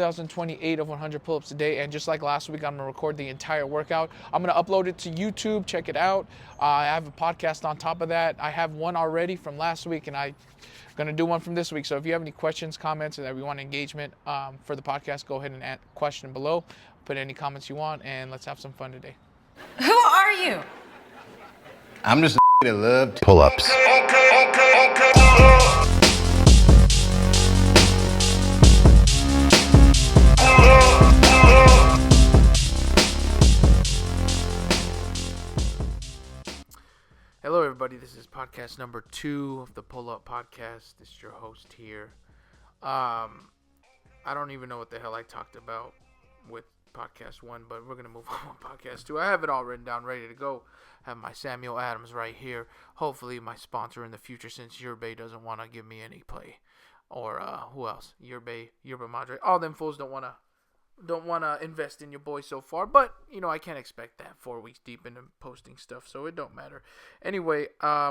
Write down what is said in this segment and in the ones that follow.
2028 of 100 pull-ups a day, and just like last week, I'm gonna record the entire workout. I'm gonna upload it to YouTube. Check it out. I have a podcast on top of that. I have one already from last week, and I'm gonna do one from this week. So if you have any questions, comments, and that we want engagement for the podcast, go ahead and add question below. Put any comments you want, and let's have some fun today. Who are you? I'm just a that love pull-ups. Hello, everybody. This is podcast number 2 of the Pull Up Podcast. This is your host here. I don't even know what the hell I talked about with podcast 1, but we're gonna move on with podcast 2. I have it all written down, ready to go. I have my Samuel Adams right here. Hopefully, my sponsor in the future, since Yerba doesn't want to give me any play, or who else? Yerba Madre. All them fools don't wanna invest in your boy so far, but I can't expect that 4 weeks deep into posting stuff, so it don't matter. Anyway,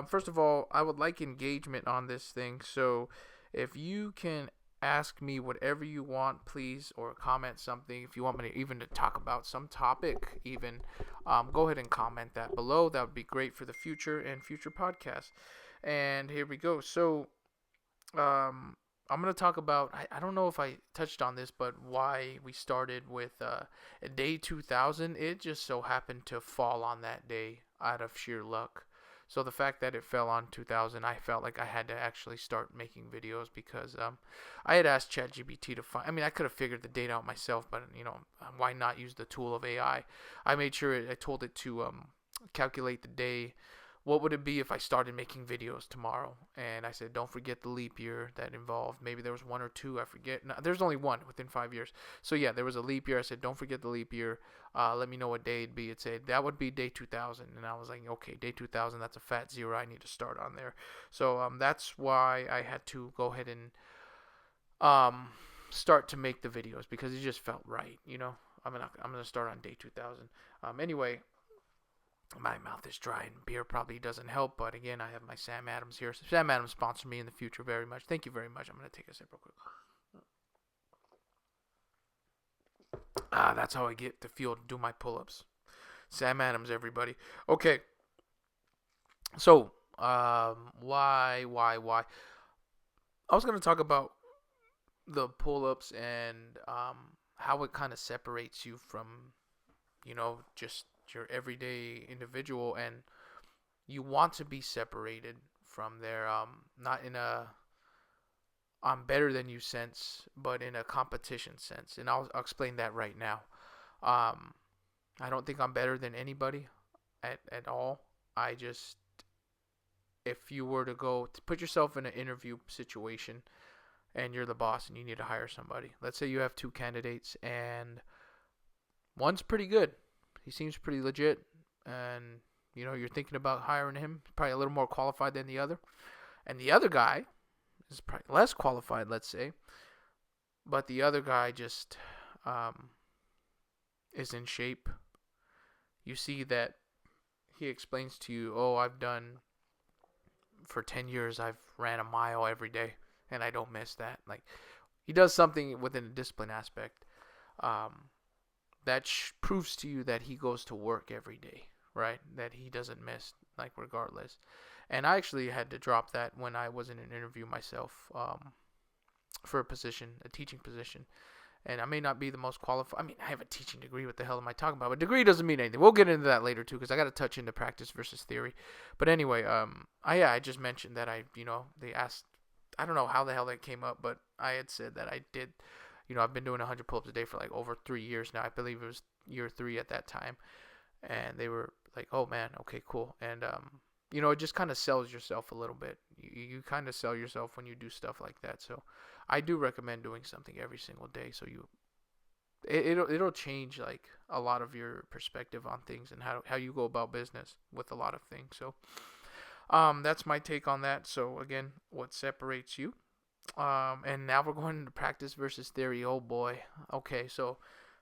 first of all, I would like engagement on this thing, so if you can ask me whatever you want, please, or comment something. If you want me to even to talk about some topic, even go ahead and comment that below. That would be great for the future and future podcasts. And here we go. So I'm going to talk about, I don't know if I touched on this, but why we started with day 2000. It just so happened to fall on that day out of sheer luck. So the fact that it fell on 2000, I felt like I had to actually start making videos because I had asked ChatGPT to find. I mean, I could have figured the date out myself, but why not use the tool of AI? I made sure I told it to calculate the day. What would it be if I started making videos tomorrow? And I said, don't forget the leap year that involved. Maybe there was 1 or 2. I forget. No, there's only 1 within 5 years. So yeah, there was a leap year. I said, don't forget the leap year. Let me know what day it'd be. It said that would be day 2000. And I was like, okay, day 2000. That's a fat 0. I need to start on there. So that's why I had to go ahead and start to make the videos, because it just felt right. I'm gonna start on day 2000. Anyway. My mouth is dry and beer probably doesn't help, but again, I have my Sam Adams here. So Sam Adams sponsor me in the future very much. Thank you very much. I'm going to take a sip real quick. That's how I get the fuel to do my pull-ups. Sam Adams, everybody. Okay. So, why? I was going to talk about the pull-ups and how it kind of separates you from, just your everyday individual, and you want to be separated from their not in a I'm better than you sense, but in a competition sense. And I'll explain that right now. I don't think I'm better than anybody at all. I just, if you were to put yourself in an interview situation and you're the boss and you need to hire somebody, let's say you have 2 candidates and one's pretty good. He seems pretty legit, and you're thinking about hiring him. Probably a little more qualified than the other, and the other guy is probably less qualified, let's say, but the other guy just is in shape. You see that he explains to you, I've done for 10 years, I've ran a mile every day, and I don't miss that. Like, he does something within the discipline aspect. That proves to you that he goes to work every day, right? That he doesn't miss, like, regardless. And I actually had to drop that when I was in an interview myself for a teaching position. And I may not be the most qualified. I mean, I have a teaching degree. What the hell am I talking about? But degree doesn't mean anything. We'll get into that later, too, because I got to touch into practice versus theory. But anyway, I just mentioned that they asked, I don't know how the hell that came up, but I had said that I did. I've been doing 100 pull-ups a day for like over 3 years now. I believe it was year 3 at that time. And they were like, oh, man, okay, cool. And, it just kind of sells yourself a little bit. You kind of sell yourself when you do stuff like that. So I do recommend doing something every single day. So it'll change like a lot of your perspective on things and how you go about business with a lot of things. So that's my take on that. So, again, what separates you? And now we're going into practice versus theory. Oh boy. Okay, so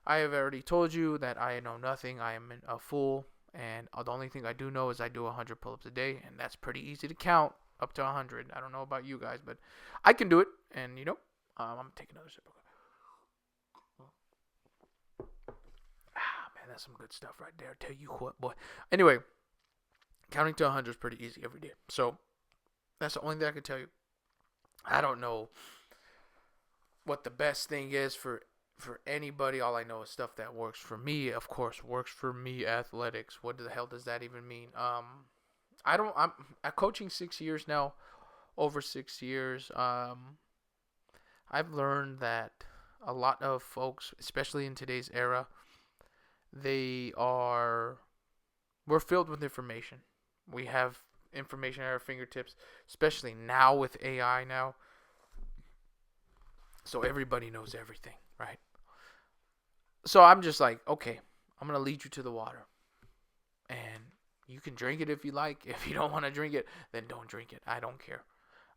I have already told you that I know nothing. I am a fool, and the only thing I do know is I do 100 pull-ups a day, and that's pretty easy to count up to 100. I don't know about you guys, but I can do it. And I'm taking another sip. That's some good stuff right there. Tell you what, boy. Anyway, counting to 100 is pretty easy every day. So that's the only thing I can tell you. I don't know what the best thing is for anybody. All I know is stuff that works for me. Of course, works for me. Athletics. What the hell does that even mean? I'm coaching 6 years now, over 6 years. I've learned that a lot of folks, especially in today's era, we're filled with information. We have information at our fingertips, especially now with AI now. So everybody knows everything, right? So I'm just like, okay, I'm going to lead you to the water. And you can drink it if you like. If you don't want to drink it, then don't drink it. I don't care.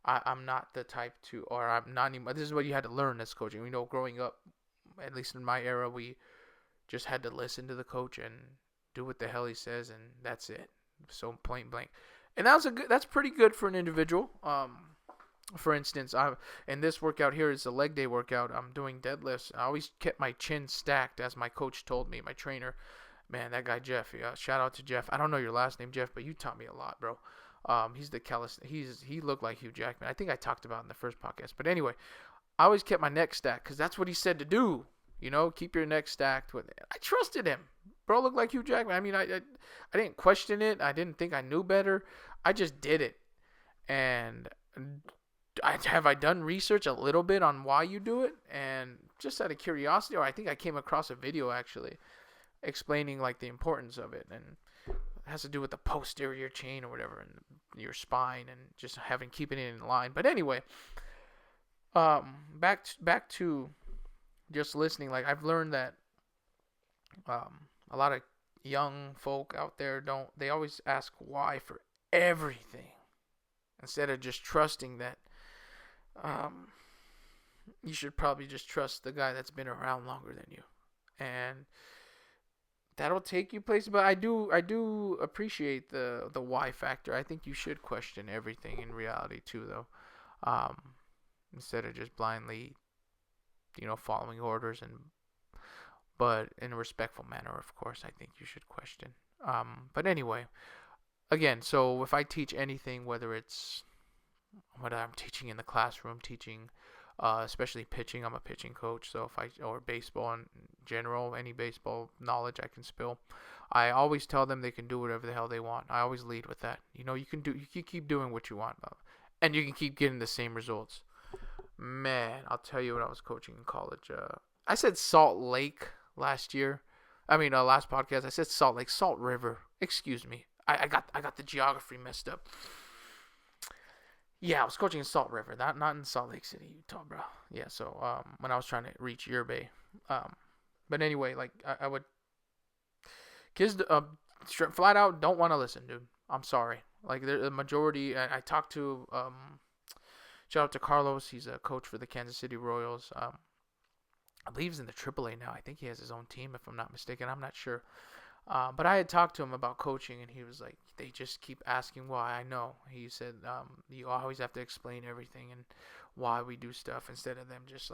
I'm not the type to, or I'm not anymore. This is what you had to learn as coaching. Growing up, at least in my era, we just had to listen to the coach and do what the hell he says, and that's it. So point blank. And that's pretty good for an individual. For instance, in this workout here is a leg day workout. I'm doing deadlifts. I always kept my chin stacked, as my coach told me, my trainer. Man, that guy Jeff. Shout out to Jeff. I don't know your last name, Jeff, but you taught me a lot, bro. He's the he looked like Hugh Jackman. I think I talked about it in the first podcast. But anyway, I always kept my neck stacked because that's what he said to do. Keep your neck stacked. I trusted him. Bro looked like Hugh Jackman. I mean, I didn't question it. I didn't think I knew better. I just did it. And have I done research a little bit on why you do it? And just out of curiosity, or I think I came across a video actually explaining like the importance of it, and it has to do with the posterior chain or whatever, and your spine, and just keeping it in line. But anyway, back to just listening. Like, I've learned that a lot of young folk out there they always ask why for everything, instead of just trusting that you should probably just trust the guy that's been around longer than you, and that'll take you places. But I do appreciate the why factor. I think you should question everything in reality too, though, instead of just blindly, following orders, but in a respectful manner, of course. I think you should question. But anyway, again, so if I teach anything, whether it's what I'm teaching in the classroom, teaching, especially pitching. I'm a pitching coach, so or baseball in general, any baseball knowledge I can spill. I always tell them they can do whatever the hell they want. I always lead with that. You can keep doing what you want, and you can keep getting the same results. Man, I'll tell you, when I was coaching in college, I said Salt Lake last year. Last podcast I said Salt Lake, Salt River. Excuse me. I got the geography messed up. Yeah, I was coaching in Salt River, not in Salt Lake City, Utah, bro. Yeah, so when I was trying to reach your bay, but anyway, like I would, kids flat out don't want to listen, dude. I'm sorry. Like the majority, I talked to, shout out to Carlos. He's a coach for the Kansas City Royals. I believe he's in the AAA now. I think he has his own team, if I'm not mistaken. I'm not sure. But I had talked to him about coaching, and he was like, they just keep asking why. I know. He said, you always have to explain everything and why we do stuff, instead of them just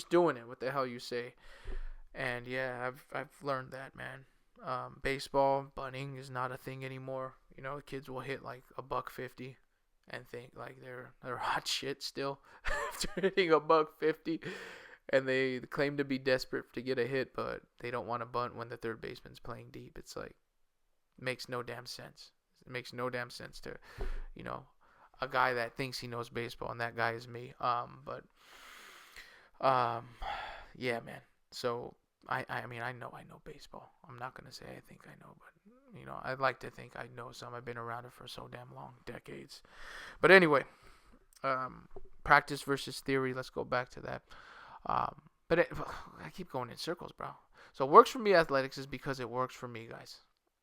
doing it. What the hell you say? And yeah, I've learned that, man. Baseball, bunting is not a thing anymore. Kids will hit like $150 and think like they're hot shit still after hitting $150. And they claim to be desperate to get a hit, but they don't want to bunt when the third baseman's playing deep. It's like, makes no damn sense. It makes no damn sense to, a guy that thinks he knows baseball, and that guy is me. Yeah, man. So I know baseball. I'm not gonna say I think I know, but I'd like to think I know some. I've been around it for so damn long, decades. But anyway, practice versus theory. Let's go back to that. But I keep going in circles, bro. So works for me, athletics, is because it works for me, guys.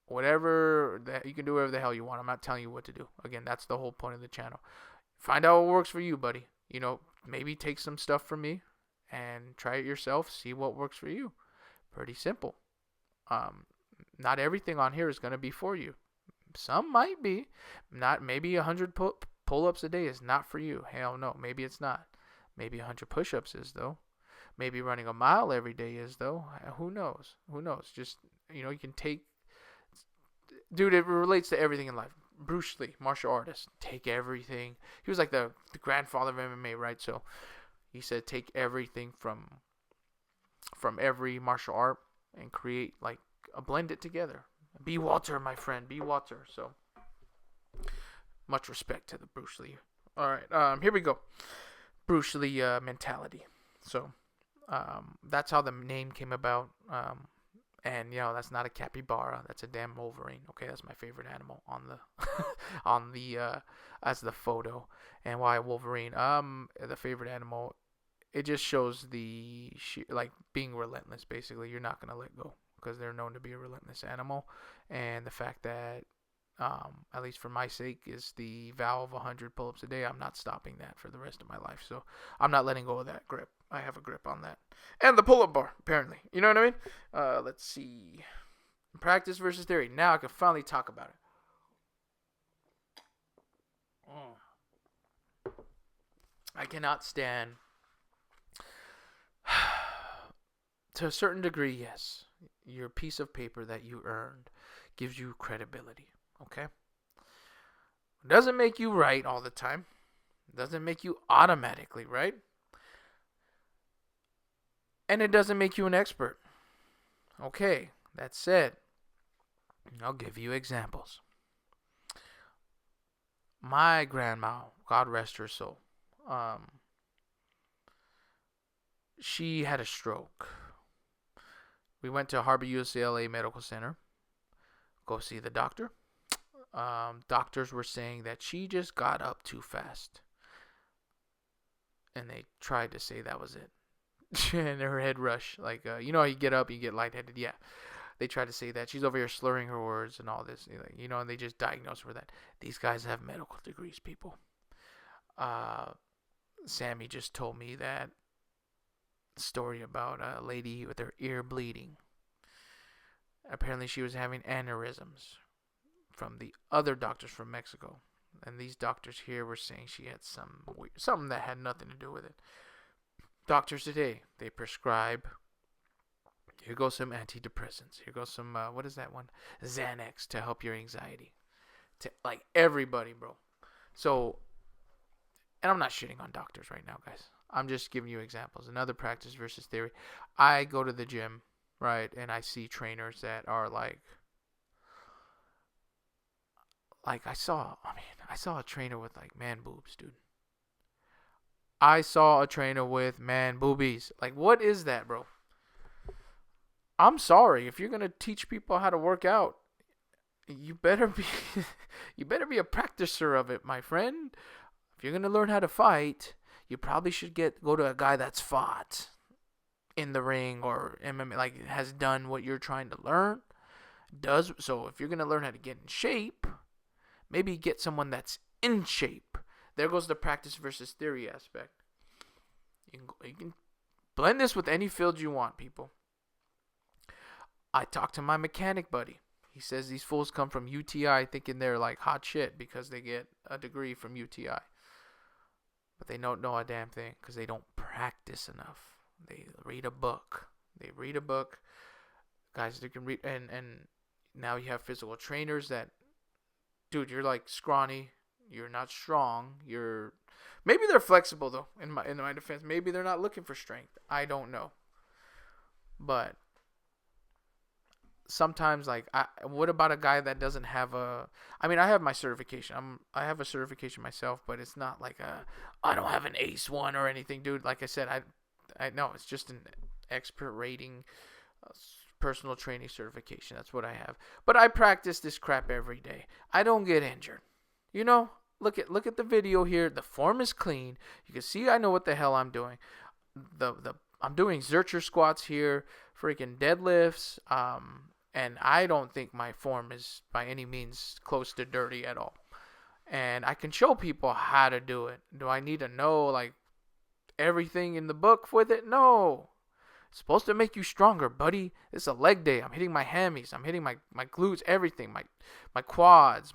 Whatever that you can do, whatever the hell you want. I'm not telling you what to do. Again, that's the whole point of the channel. Find out what works for you, buddy. Maybe take some stuff from me and try it yourself. See what works for you. Pretty simple. Not everything on here is gonna be for you. Some might be. Not maybe 100 pull-ups a day is not for you. Hell no. Maybe it's not. Maybe 100 push-ups is, though. maybe running a mile every day is, though. Who knows? Who knows? Just, you can take. Dude, it relates to everything in life. Bruce Lee, martial artist, take everything. He was like the grandfather of MMA, right? So he said take everything from every martial art and create, like, blend it together. Be Walter, my friend. Be Walter. So much respect to the Bruce Lee. All right, here we go. Bruce Lee mentality. So that's how the name came about. And that's not a capybara. That's a damn Wolverine. Okay, that's my favorite animal on the as the photo. And why Wolverine? The favorite animal. It just shows the being relentless. Basically, you're not gonna let go because they're known to be a relentless animal. And the fact that, at least for my sake, is the vow of 100 pull-ups a day. I'm not stopping that for the rest of my life. So I'm not letting go of that grip. I have a grip on that. And the pull-up bar, apparently. You know what I mean? Let's see. Practice versus theory. Now I can finally talk about it. I cannot stand. To a certain degree, yes. Your piece of paper that you earned gives you credibility. Okay? It doesn't make you right all the time. It doesn't make you automatically right. And it doesn't make you an expert. Okay, that said, I'll give you examples. My grandma, God rest her soul, she had a stroke. We went to Harbor UCLA Medical Center, go see the doctor. Doctors were saying that she just got up too fast. And they tried to say that was it. And her head rush, like, how you get up, you get lightheaded. Yeah, they try to say that she's over here slurring her words and all this, and they just diagnose her with that. These guys have medical degrees, people. Sammy just told me that story about a lady with her ear bleeding. Apparently, she was having aneurysms from the other doctors from Mexico, and these doctors here were saying she had something that had nothing to do with it. Doctors today, they prescribe, here goes some antidepressants. Here goes some, what is that one? Xanax to help your anxiety. Like, everybody, bro. So, and I'm not shitting on doctors right now, guys. I'm just giving you examples. Another practice versus theory. I go to the gym, right, and I see trainers that are like I saw a trainer with, like, man boobs, dude. I saw a trainer with man boobies. Like, what is that, bro? I'm sorry. If you're gonna teach people how to work out, you better be a practicer of it, my friend. If you're gonna learn how to fight, you probably should go to a guy that's fought in the ring or MMA, like, has done what you're trying to learn. So if you're gonna learn how to get in shape, maybe get someone that's in shape. There goes the practice versus theory aspect. You can blend this with any field you want, people. I talked to my mechanic buddy. He says these fools come from UTI thinking they're, like, hot shit because they get a degree from UTI. But they don't know a damn thing because they don't practice enough. They read a book. Guys, they can read. And now you have physical trainers that, dude, you're, like, scrawny. You're not strong. Maybe they're flexible, though. In my defense, maybe they're not looking for strength. I don't know. But sometimes, like, what about a guy that doesn't have I have my certification. I have a certification myself, but it's not like I don't have an ACE one or anything, dude. Like I said, I know it's just an expert rating, personal training certification. That's what I have. But I practice this crap every day. I don't get injured. Look at the video here. The form is clean. You can see I know what the hell I'm doing. I'm doing Zercher squats here, freaking deadlifts. And I don't think my form is by any means close to dirty at all. And I can show people how to do it. Do I need to know, like, everything in the book with it? No. It's supposed to make you stronger, buddy. It's a leg day. I'm hitting my hammies. I'm hitting my glutes, everything. My quads.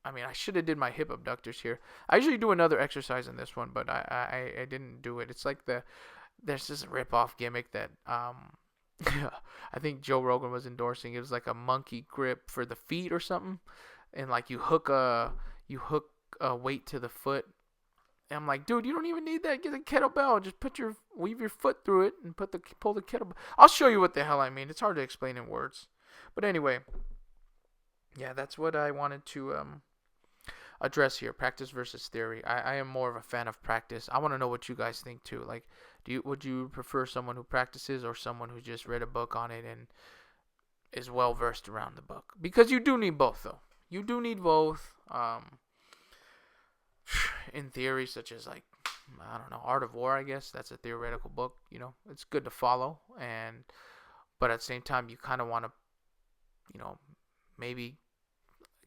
I should have did my hip abductors here. I usually do another exercise in this one, but I didn't do it. It's like there's this rip-off gimmick that I think Joe Rogan was endorsing. It was like a monkey grip for the feet or something, and like you hook a weight to the foot. And I'm like, dude, you don't even need that. Get a kettlebell. Just weave your foot through it and pull the kettlebell. I'll show you what the hell I mean. It's hard to explain in words. But anyway, yeah, that's what I wanted to address here. Practice versus theory. I am more of a fan of practice. I want to know what you guys think too. Like, would you prefer someone who practices or someone who just read a book on it and is well versed around the book? Because you do need both, though. You do need both. In theory, such as like, I don't know, Art of War, I guess that's a theoretical book. You know, it's good to follow, but at the same time, you kind of want to, you know, maybe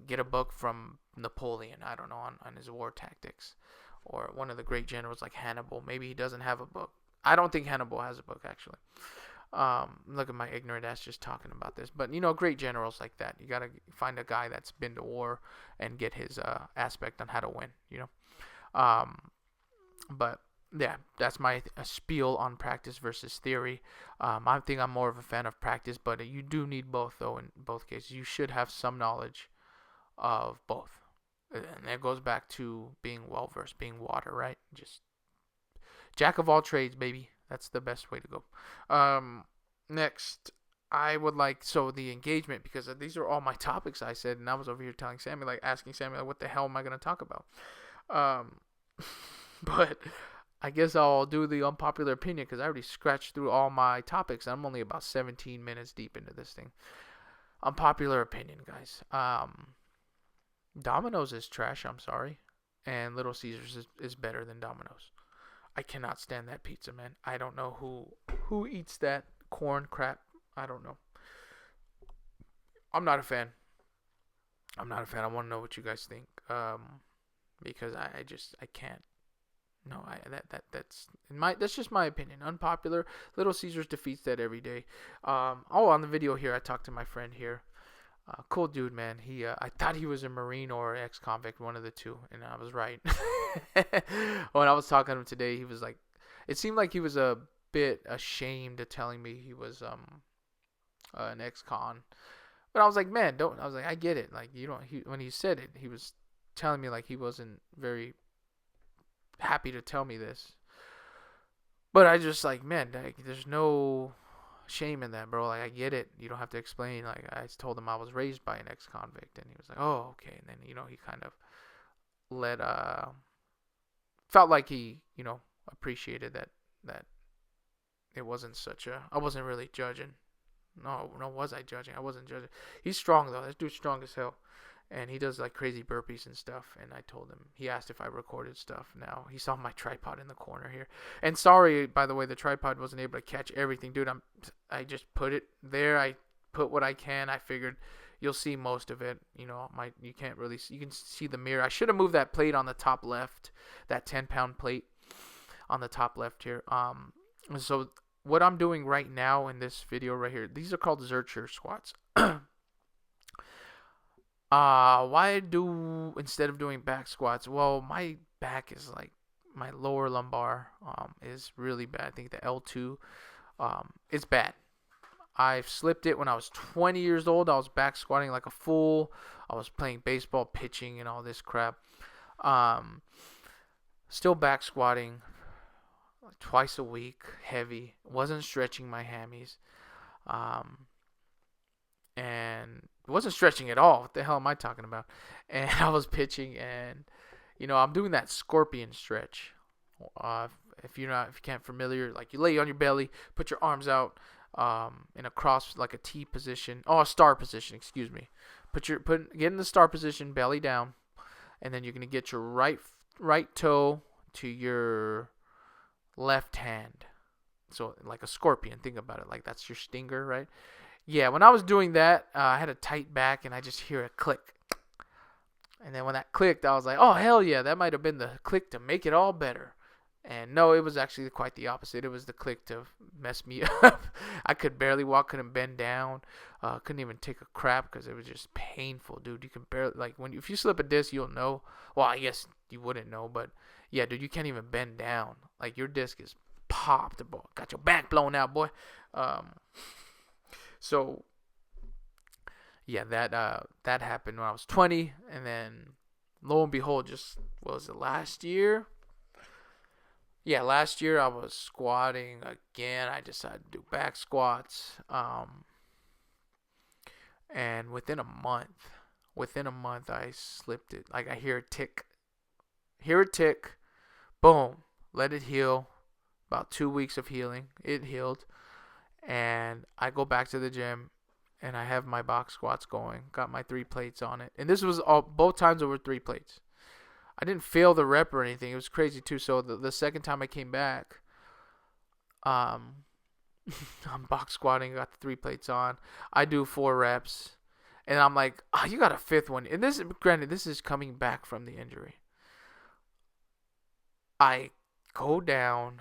get a book from Napoleon, I don't know, on his war tactics, or one of the great generals like Hannibal. Maybe he doesn't have a book. I don't think Hannibal has a book, actually. Look at my ignorant ass just talking about this. But, you know, great generals like that. You got to find a guy that's been to war and get his aspect on how to win, you know. But, yeah, that's my spiel on practice versus theory. I think I'm more of a fan of practice, but you do need both, though, in both cases. You should have some knowledge of both. And that goes back to being well-versed, being water, right? Just jack of all trades, baby. That's the best way to go. Next, I would like, so the engagement, because these are all my topics I said, and I was over here telling Sammy, like, asking Sammy, like, what the hell am I going to talk about? But I guess I'll do the unpopular opinion, because I already scratched through all my topics. I'm only about 17 minutes deep into this thing. Unpopular opinion, guys. Domino's is trash, I'm sorry. And Little Caesars is better than Domino's. I cannot stand that pizza, man. I don't know who eats that corn crap. I don't know. I'm not a fan. I want to know what you guys think. Because I can't. No, that's just my opinion. Unpopular. Little Caesars defeats that every day. On the video here, I talked to my friend here. Cool dude, man. I thought he was a Marine or ex-convict, one of the two, and I was right. When I was talking to him today, he was like, it seemed like he was a bit ashamed of telling me he was an ex-con. But I was like, man, don't. I was like, I get it. Like, you don't. When he said it, he was telling me like he wasn't very happy to tell me this. But I just like, man, there's no shame in that, bro. Like, I get it. You don't have to explain. Like, I told him I was raised by an ex-convict, and he was like, oh, okay. And then, you know, he kind of felt like he, you know, appreciated that it wasn't I wasn't really judging. No, was I judging? I wasn't judging. He's strong, though. This dude's strong as hell. And he does, like, crazy burpees and stuff. And I told him, he asked if I recorded stuff. Now, he saw my tripod in the corner here. And sorry, by the way, the tripod wasn't able to catch everything. Dude, I just put it there. I put what I can. I figured you'll see most of it. You know, you can't really see. You can see the mirror. I should have moved that plate on the top left. That 10-pound plate on the top left here. So what I'm doing right now in this video right here, these are called Zercher squats. Instead of doing back squats, well, my back is like, my lower lumbar is really bad. I think the L2 is bad. I slipped it when I was 20 years old. I was back squatting like a fool. I was playing baseball, pitching, and all this crap. Still back squatting like twice a week, heavy. Wasn't stretching my hammies. And wasn't stretching at all. What the hell am I talking about? And I was pitching, and you know, I'm doing that scorpion stretch. If you can't familiar, like, you lay on your belly, put your arms out in a cross, like a T position. Oh, a star position. Excuse me. Get in the star position, belly down, and then you're gonna get your right toe to your left hand. So like a scorpion. Think about it. Like, that's your stinger, right? Yeah, when I was doing that, I had a tight back, and I just hear a click. And then when that clicked, I was like, oh, hell yeah, that might have been the click to make it all better. And no, it was actually quite the opposite. It was the click to mess me up. I could barely walk, couldn't bend down, couldn't even take a crap because it was just painful, dude. You can barely, like, if you slip a disc, you'll know. Well, I guess you wouldn't know, but yeah, dude, you can't even bend down. Like, your disc is popped, boy. Got your back blown out, boy. So yeah, that happened when I was 20, and then lo and behold, just what was it, last year? Yeah, last year I was squatting again. I decided to do back squats. And within a month, I slipped it. Like I hear a tick, boom, let it heal. About 2 weeks of healing, it healed, and I go back to the gym, and I have my box squats going. Got my 3 plates on it, and this was both times over 3 plates. I didn't fail the rep or anything. It was crazy too. So the second time I came back, I'm box squatting, got the 3 plates on. I do 4 reps, and I'm like, you got a 5th one. And this is coming back from the injury. I go down,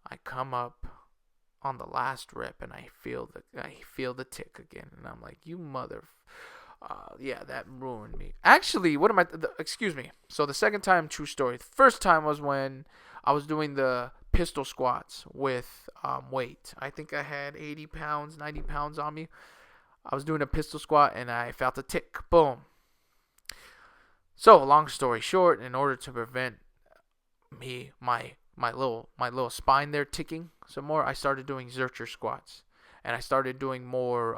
I come up on the last rep, and I feel the tick again, and I'm like, you mother. Yeah, that ruined me. Actually, excuse me. So the second time, true story. The first time was when I was doing the pistol squats with weight. I think I had 80 pounds, 90 pounds on me. I was doing a pistol squat, and I felt a tick. Boom. So, long story short, in order to prevent my little spine there ticking some more, I started doing Zercher squats, and I started doing more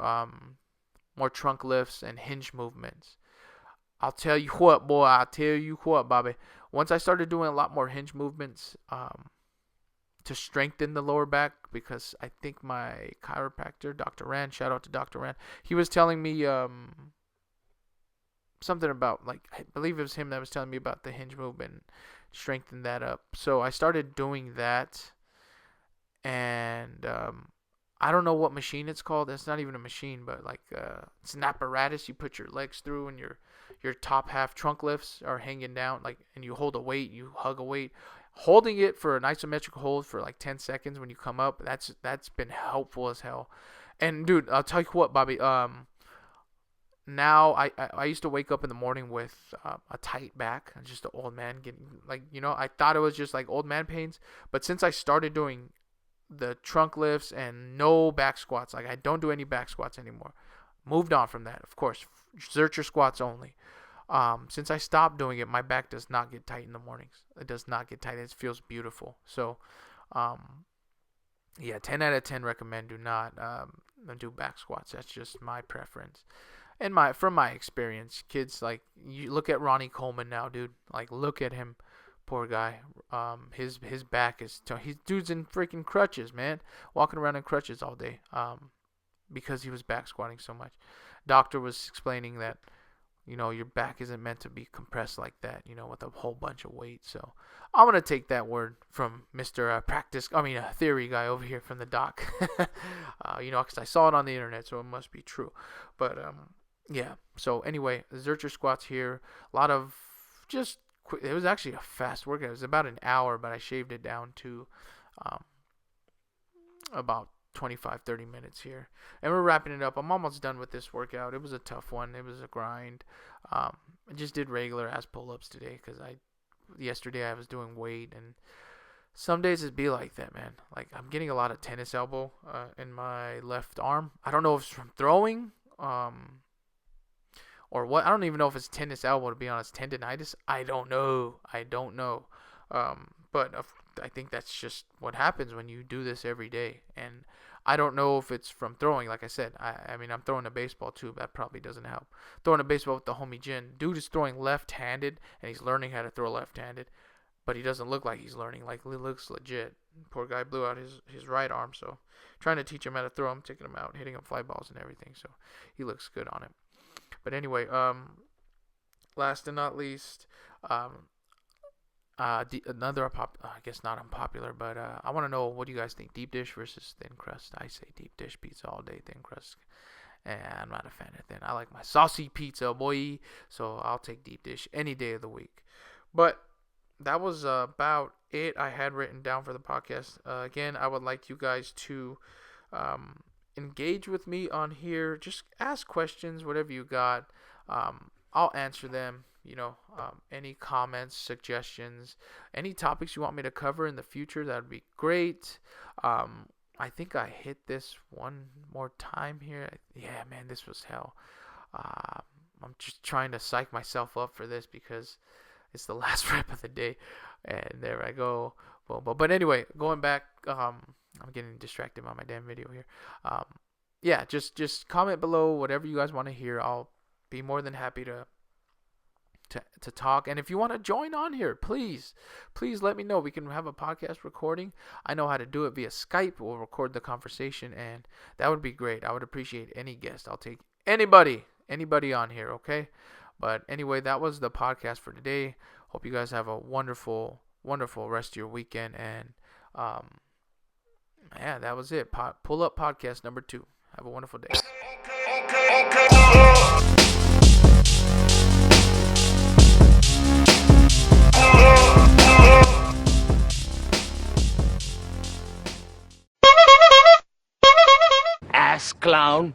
trunk lifts and hinge movements. I'll tell you what, boy. I'll tell you what, Bobby. Once I started doing a lot more hinge movements to strengthen the lower back, because I think my chiropractor, Dr. Rand, shout out to Dr. Rand, he was telling me something about, like, I believe it was him that was telling me about the hinge movement, strengthen that up. So I started doing that, and I don't know what machine it's called. It's not even a machine, but like it's an apparatus you put your legs through, and your top half trunk lifts are hanging down, like, and you hold a weight, you hug a weight, holding it for an isometric hold for like 10 seconds when you come up. That's been helpful as hell. And dude, I'll tell you what, Bobby. Now I used to wake up in the morning with a tight back, just an old man getting, like, I thought it was just like old man pains, but since I started doing the trunk lifts and no back squats, like I don't do any back squats anymore, moved on from that, of course, Zercher squats only. Since I stopped doing it, my back does not get tight in the mornings. It does not get tight. It feels beautiful. So yeah, 10 out of 10 recommend. Do not do back squats. That's just my preference. And from my experience, kids, like, you look at Ronnie Coleman now, dude. Like, look at him, poor guy. His back is dude's in freaking crutches, man, walking around in crutches all day. Because he was back squatting so much. Doctor was explaining that, your back isn't meant to be compressed like that, with a whole bunch of weight. So I'm gonna take that word from Mr. Theory guy over here from the doc. Because I saw it on the internet, so it must be true. But yeah. So anyway, Zercher squats here. A lot of just quick. It was actually a fast workout. It was about an hour, but I shaved it down to about 25-30 minutes here. And we're wrapping it up. I'm almost done with this workout. It was a tough one. It was a grind. I just did regular ass pull-ups today because yesterday I was doing weight, and some days it be like that, man. Like, I'm getting a lot of tennis elbow in my left arm. I don't know if it's from throwing or what. I don't even know if it's tennis elbow, to be honest. Tendonitis? I don't know. But I think that's just what happens when you do this every day. And I don't know if it's from throwing. Like I said, I'm throwing a baseball too. That probably doesn't help. Throwing a baseball with the homie Jin. Dude is throwing left-handed, and he's learning how to throw left-handed. But he doesn't look like he's learning. Like, he looks legit. Poor guy blew out his right arm. So trying to teach him how to throw him, taking him out, hitting him fly balls and everything. So he looks good on it. But anyway, last and not least, another I guess not unpopular, but I want to know, what do you guys think? Deep dish versus thin crust? I say deep dish pizza all day, thin crust. And I'm not a fan of thin. I like my saucy pizza, boy. So I'll take deep dish any day of the week. But that was about it I had written down for the podcast. Again, I would like you guys to engage with me on here. Just ask questions, whatever you got. I'll answer them. any comments, suggestions, any topics you want me to cover in the future, that would be great. I think I hit this one more time here. Yeah, man, this was hell. I'm just trying to psych myself up for this because it's the last rep of the day. And there I go. But anyway, going back, I'm getting distracted by my damn video here. Yeah, just comment below whatever you guys want to hear. I'll be more than happy to talk. And if you want to join on here, please let me know. We can have a podcast recording. I know how to do it via Skype. We'll record the conversation, and that would be great. I would appreciate any guest. I'll take anybody on here, okay? But anyway, that was the podcast for today. Hope you guys have a wonderful rest of your weekend. And yeah, that was it. Pull Up Podcast number 2. Have a wonderful day. Ass clown.